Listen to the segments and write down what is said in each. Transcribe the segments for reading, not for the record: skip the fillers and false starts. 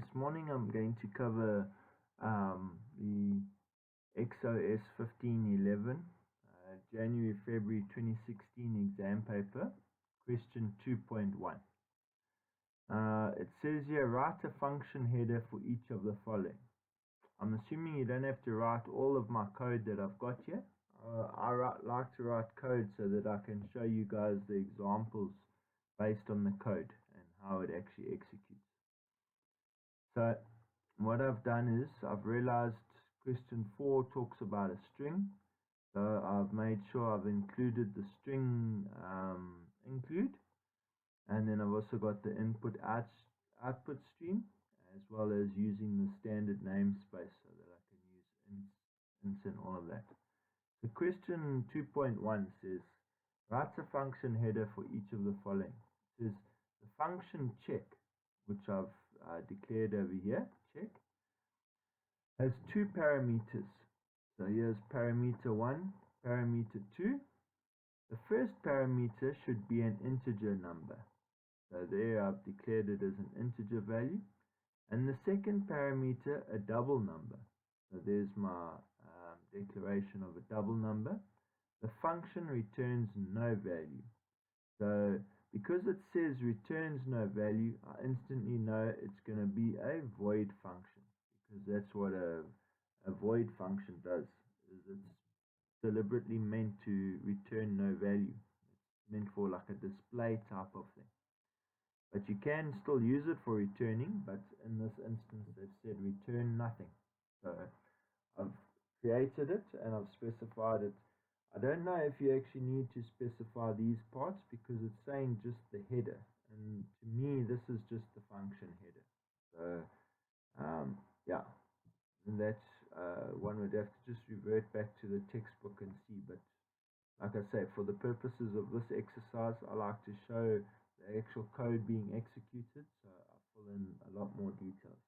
This morning I'm going to cover the XOS1511 January-February 2016 exam paper, question 2.1. It says here, write a function header for each of the following. I'm assuming you don't have to write all of my code that I've got here. I like to write code so that I can show you guys the examples based on the code and how it actually executes. So what I've done is I've realized question 4 talks about a string, so I've made sure I've included the string include, and then I've also got the output stream, as well as using the standard namespace so that I can use ints and all of that. The question 2.1 says, write a function header for each of the following. It says the function check, which I've declared over here, check, has two parameters. So here's parameter 1, parameter 2. The first parameter should be an integer number. So there I've declared it as an integer value. And the second parameter, a double number. So there's my declaration of a double number. The function returns no value. So because it says returns no value, I instantly know it's going to be a void function, because that's what a void function does. Is it's deliberately meant to return no value. It's meant for like a display type of thing. But you can still use it for returning, but in this instance they've said return nothing. So I've created it and I've specified it. I don't know if you actually need to specify these parts because it's saying just the header, and to me this is just the function header. So yeah, and that's one would have to just revert back to the textbook and see, but like I say, for the purposes of this exercise I like to show the actual code being executed, so I fill in a lot more details,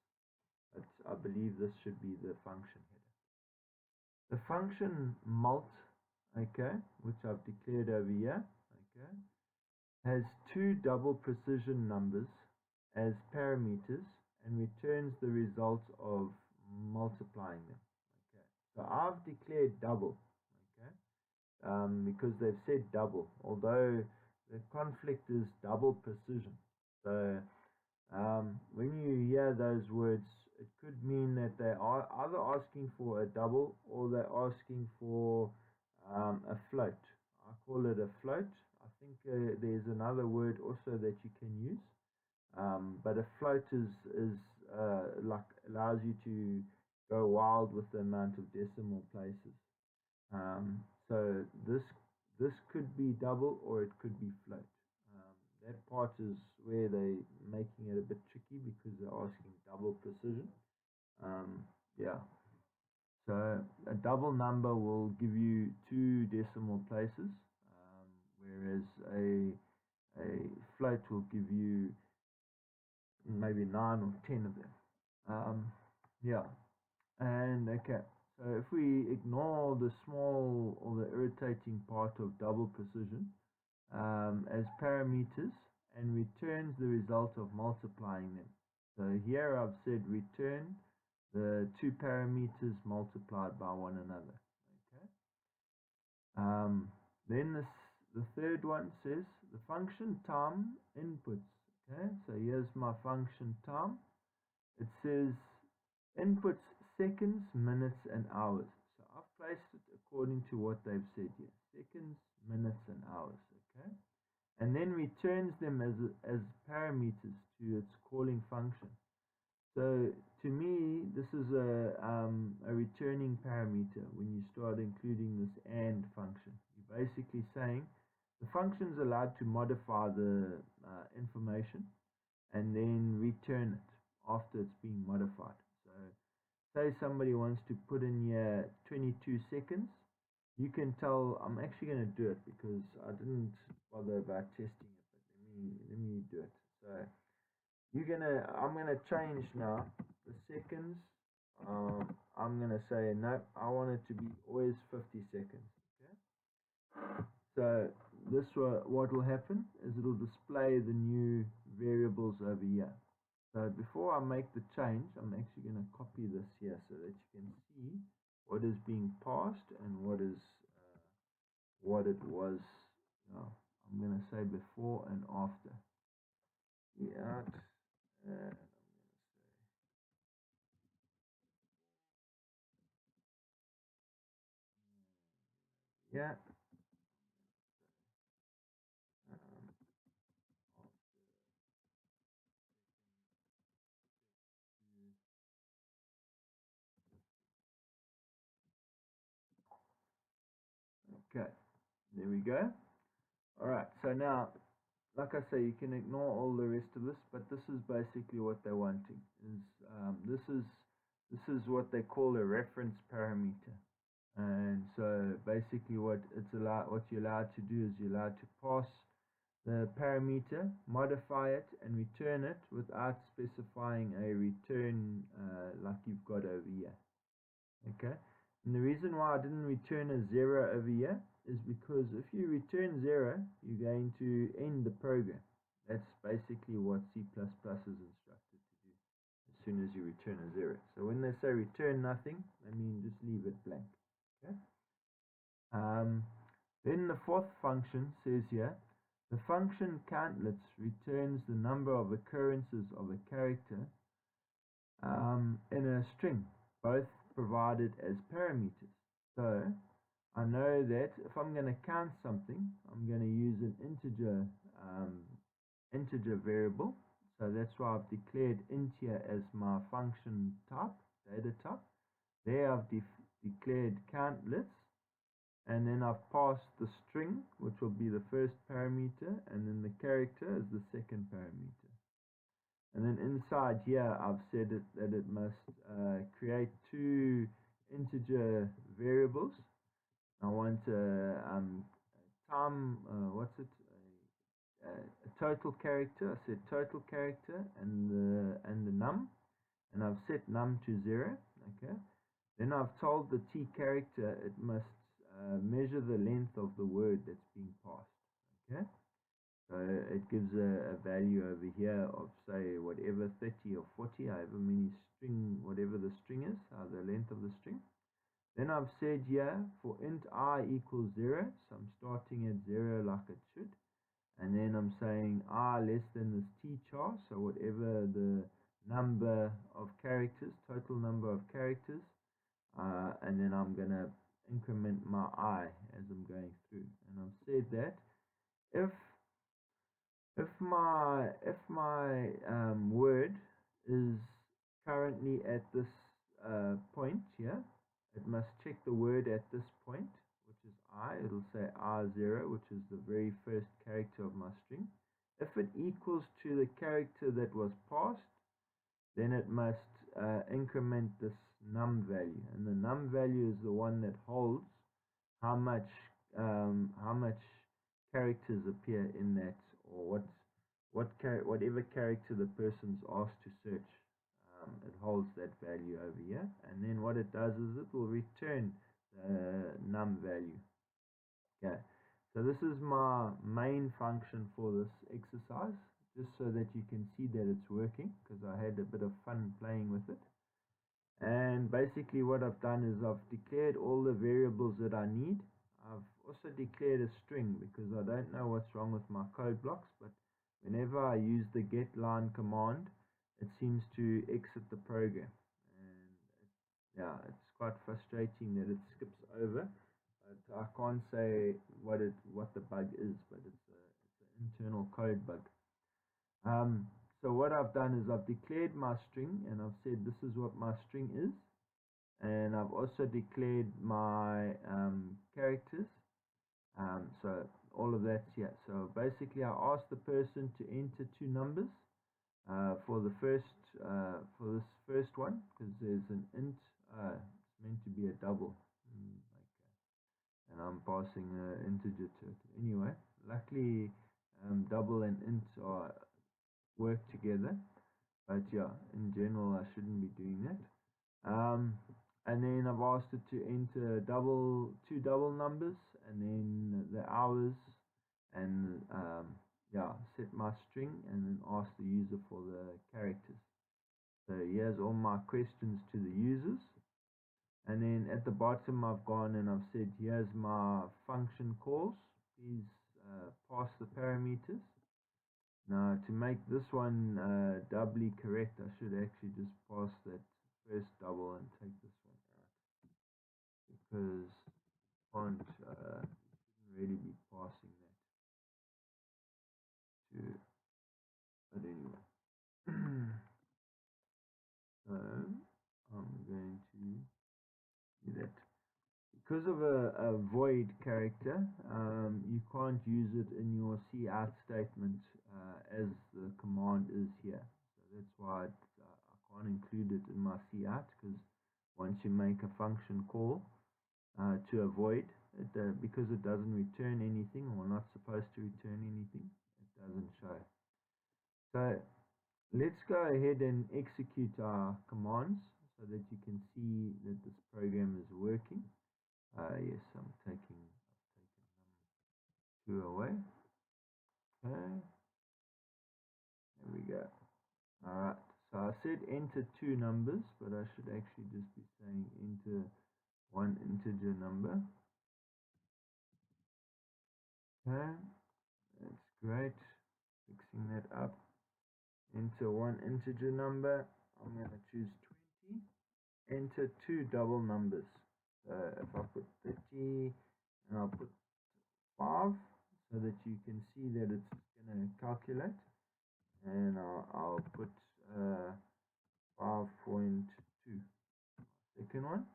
but I believe this should be the function header. The function mult, okay, which I've declared over here, okay, has two double precision numbers as parameters and returns the result of multiplying them. Okay, so I've declared double, okay, because they've said double, although the conflict is double precision. So when you hear those words, it could mean that they are either asking for a double or they're asking for a float. I call it a float. I think there's another word also that you can use, but a float is like allows you to go wild with the amount of decimal places. So this could be double or it could be float. That part is where they're making it a bit tricky because they're asking double precision. Yeah. So a double number will give you 2 decimal places, whereas a float will give you maybe 9 or 10 of them. Yeah. And okay, so if we ignore the small or the irritating part of double precision as parameters and returns the result of multiplying them. So here I've said return the 2 parameters multiplied by one another. Okay. Then the third one says the function time inputs. Okay, so here's my function time. It says inputs seconds, minutes, and hours. So I've placed it according to what they've said here: seconds, minutes, and hours. Okay, and then returns them as parameters to its calling function. So to me, this is a returning parameter when you start including this AND function. You're basically saying the function is allowed to modify the information and then return it after it's been modified. So say somebody wants to put in here 22 seconds. You can tell, I'm actually going to do it because I didn't bother about testing it, but let me do it. So I'm gonna change now the seconds. I'm gonna say no, I want it to be always 50 seconds. Okay. So what will happen is it'll display the new variables over here. So before I make the change, I'm actually going to copy this here so that you can see what is being passed and what is what it was. I'm going to say before and after. Yeah, and yeah. Um, okay, there we go. All right, so now, like I say, you can ignore all the rest of this, but this is basically what they're wanting. This is what they call a reference parameter. And so basically what you're allowed to do is you're allowed to pass the parameter, modify it, and return it without specifying a return like you've got over here. Okay, and the reason why I didn't return a 0 over here is because if you return 0, you're going to end the program. That's basically what C++ is instructed to do as soon as you return a 0. So when they say return nothing, I mean just leave it blank. Okay. Then the fourth function says here, the function countlets returns the number of occurrences of a character in a string, both provided as parameters. So I know that if I'm going to count something, I'm going to use an integer variable. So that's why I've declared int here as my function type, data type. There I've declared countlets, and then I've passed the string, which will be the first parameter, and then the character is the second parameter. And then inside here, I've said that it must create two integer variables. I want a total character. I said total character and the num, and I've set num to 0. Okay. Then I've told the t character it must measure the length of the word that's being passed. Okay. So it gives a value over here of, say, whatever 30 or 40, however many string, whatever the string is, the length of the string. Then I've said here for int I equals 0, so I'm starting at 0 like it should. And then I'm saying I less than this t char, so whatever the number of characters, total number of characters, and then I'm going to increment my I as I'm going through. And I've said that if my word is currently at this point here, it must check the word at this point, which is I. It'll say I0, which is the very first character of my string. If it equals to the character that was passed, then it must increment this num value, and the num value is the one that holds how much characters appear in that, or whatever character the person's asked to search. It holds that value over here, and then what it does is it will return the num value. Okay, so this is my main function for this exercise, just so that you can see that it's working, because I had a bit of fun playing with it. And basically what I've done is I've declared all the variables that I need. I've also declared a string because I don't know what's wrong with my code blocks, but whenever I use the getLine command, it seems to exit the program. And it's quite frustrating that it skips over. But I can't say what the bug is, but it's an internal code bug. So what I've done is I've declared my string, and I've said this is what my string is, and I've also declared my characters. So all of that's here. So basically, I asked the person to enter two numbers for this first one, because there's an int. It's meant to be a double. And I'm passing an integer to it. Anyway, luckily double and int work together, but yeah, in general I shouldn't be doing that. And then I've asked it to enter two double numbers, and then the hours and set my string and then ask the user for the characters. So here's all my questions to the users. And then at the bottom I've gone and I've said here's my function calls. Please pass the parameters. Now to make this one doubly correct, I should actually just pass that first double and take this one out, because font shouldn't really be passing that to, but anyway. So I'm going to do that. Because of a void character, you can't use it in your cout statement as the command is here. So that's why I can't include it in my cout, because once you make a function call to a void, because it doesn't return anything, or not supposed to return anything, it doesn't show. So let's go ahead and execute our commands so that you can see that this program is working. Yes, I've taken number 2 away. Okay, there we go. Alright, so I said enter 2 numbers, but I should actually just be saying enter 1 integer number. Okay, that's great. Fixing that up. Enter 1 integer number. I'm going to choose 20. Enter 2 double numbers. So if I put 30 and I'll put 5, so that you can see that it's going to calculate, and I'll put 5.2, second one.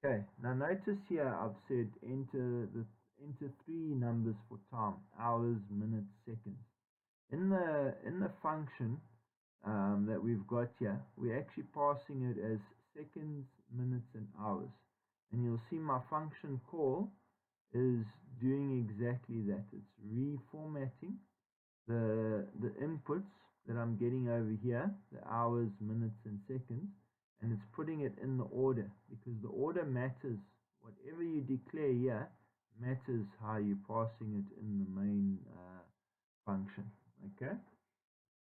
Okay, now notice here I've said enter 3 numbers for time: hours, minutes, seconds. In the function that we've got here, we're actually passing it as seconds, minutes, and hours. And you'll see my function call is doing exactly that. It's reformatting the inputs that I'm getting over here, the hours, minutes, and seconds, and it's putting it in the order, because the order matters. Whatever you declare here matters how you're passing it in the main function. Okay,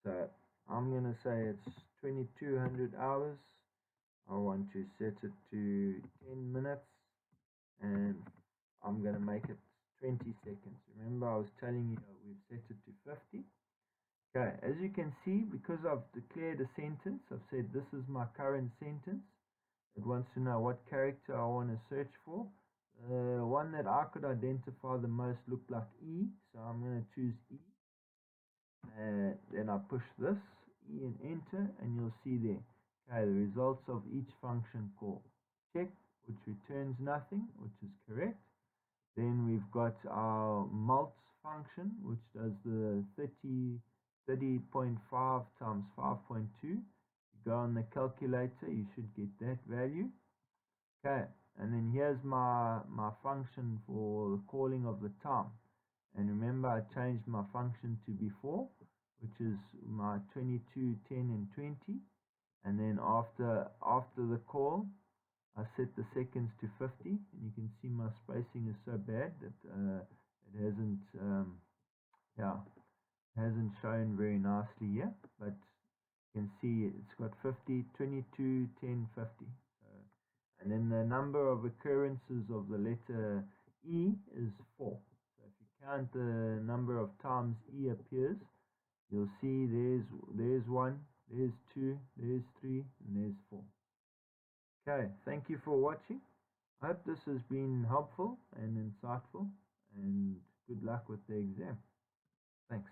so I'm going to say it's 2200 hours. I want to set it to 10 minutes, and I'm going to make it 20 seconds. Remember, I was telling you we've set it to 50. Okay, as you can see, because I've declared a sentence, I've said this is my current sentence. It wants to know what character I want to search for. One that I could identify the most looked like E, so I'm going to choose E. And then I push this E and enter, and you'll see there, okay, the results of each function call. Check, which returns nothing, which is correct. Then we've got our mults function, which does the 30.5 times 5.2. You go on the calculator, you should get that value. Okay, and then here's my function for the calling of the time. And remember, I changed my function to before, which is my 22, 10, and 20. And then after the call, I set the seconds to 50, and you can see my spacing is so bad that it hasn't shown very nicely here, but you can see it's got 50, 22, 10, 50. So, and then the number of occurrences of the letter E is 4. So if you count the number of times E appears, you'll see there's 1, there's 2, there's 3, and there's 4. Okay, thank you for watching. I hope this has been helpful and insightful, and good luck with the exam. Thanks.